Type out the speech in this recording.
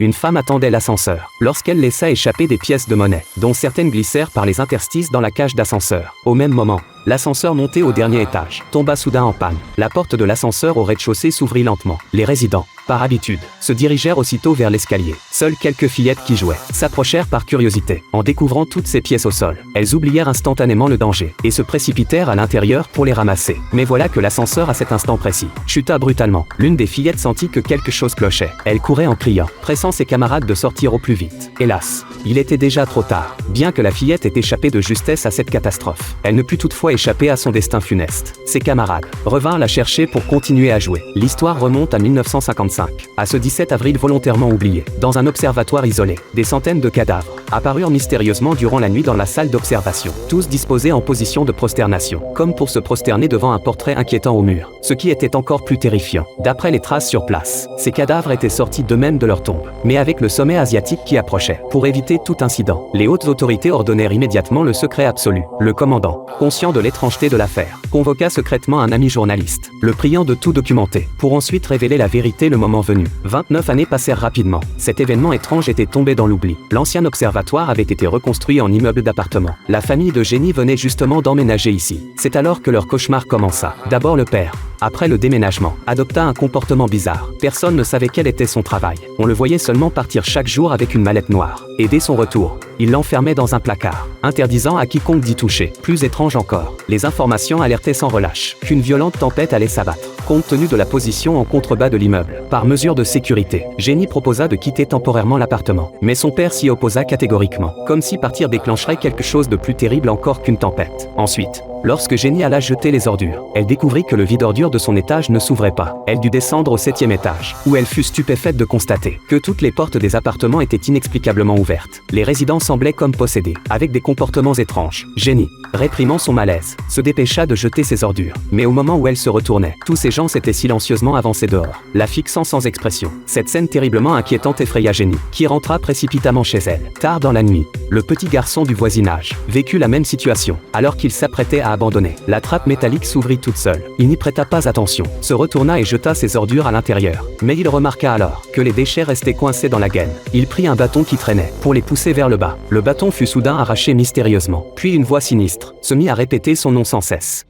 Une femme attendait l'ascenseur, lorsqu'elle laissa échapper des pièces de monnaie, dont certaines glissèrent par les interstices dans la cage d'ascenseur. Au même moment, l'ascenseur monté au dernier étage tomba soudain en panne. La porte de l'ascenseur au rez-de-chaussée s'ouvrit lentement. Les résidents, par habitude, se dirigèrent aussitôt vers l'escalier. Seules quelques fillettes qui jouaient s'approchèrent par curiosité. En découvrant toutes ces pièces au sol, elles oublièrent instantanément le danger et se précipitèrent à l'intérieur pour les ramasser. Mais voilà que l'ascenseur à cet instant précis chuta brutalement. L'une des fillettes sentit que quelque chose clochait. Elle courait en criant, pressant ses camarades de sortir au plus vite. Hélas, il était déjà trop tard. Bien que la fillette ait échappé de justesse à cette catastrophe, elle ne put toutefois échapper à son destin funeste. Ses camarades revinrent la chercher pour continuer à jouer. L'histoire remonte à 1955. À ce 17 avril volontairement oublié, dans un observatoire isolé, des centaines de cadavres apparurent mystérieusement durant la nuit dans la salle d'observation, tous disposés en position de prosternation, comme pour se prosterner devant un portrait inquiétant au mur. Ce qui était encore plus terrifiant, d'après les traces sur place, ces cadavres étaient sortis d'eux-mêmes de leur tombe, mais avec le sommet asiatique qui approchait. Pour éviter tout incident, les hautes autorités ordonnèrent immédiatement le secret absolu. Le commandant, conscient de l'étrangeté de l'affaire, convoqua secrètement un ami journaliste, le priant de tout documenter, pour ensuite révéler la vérité le moment venu. 29 années passèrent rapidement. Cet événement étrange était tombé dans l'oubli. L'ancien observatoire avait été reconstruit en immeuble d'appartements. La famille de Jenny venait justement d'emménager ici. C'est alors que leur cauchemar commença. D'abord le père, après le déménagement, adopta un comportement bizarre. Personne ne savait quel était son travail. On le voyait seulement partir chaque jour avec une mallette noire. Et dès son retour, il l'enfermait dans un placard, interdisant à quiconque d'y toucher. Plus étrange encore, les informations alertaient sans relâche qu'une violente tempête allait s'abattre. Compte tenu de la position en contrebas de l'immeuble, par mesure de sécurité, Jenny proposa de quitter temporairement l'appartement. Mais son père s'y opposa catégoriquement, comme si partir déclencherait quelque chose de plus terrible encore qu'une tempête. Ensuite, lorsque Jenny alla jeter les ordures, elle découvrit que le vide-ordures de son étage ne s'ouvrait pas. Elle dut descendre au 7e étage, où elle fut stupéfaite de constater que toutes les portes des appartements étaient inexplicablement ouvertes. Les résidents semblaient comme possédés, avec des comportements étranges. Jenny, réprimant son malaise, se dépêcha de jeter ses ordures. Mais au moment où elle se retournait, tous ces gens s'étaient silencieusement avancés dehors, la fixant sans expression. Cette scène terriblement inquiétante effraya Jenny, qui rentra précipitamment chez elle. Tard dans la nuit, le petit garçon du voisinage vécut la même situation, alors qu'il s'apprêtait à abandonner. La trappe métallique s'ouvrit toute seule. Il n'y prêta pas attention, se retourna et jeta ses ordures à l'intérieur. Mais il remarqua alors que les déchets restaient coincés dans la gaine. Il prit un bâton qui traînait pour les pousser vers le bas. Le bâton fut soudain arraché mystérieusement. Puis une voix sinistre se mit à répéter son nom sans cesse.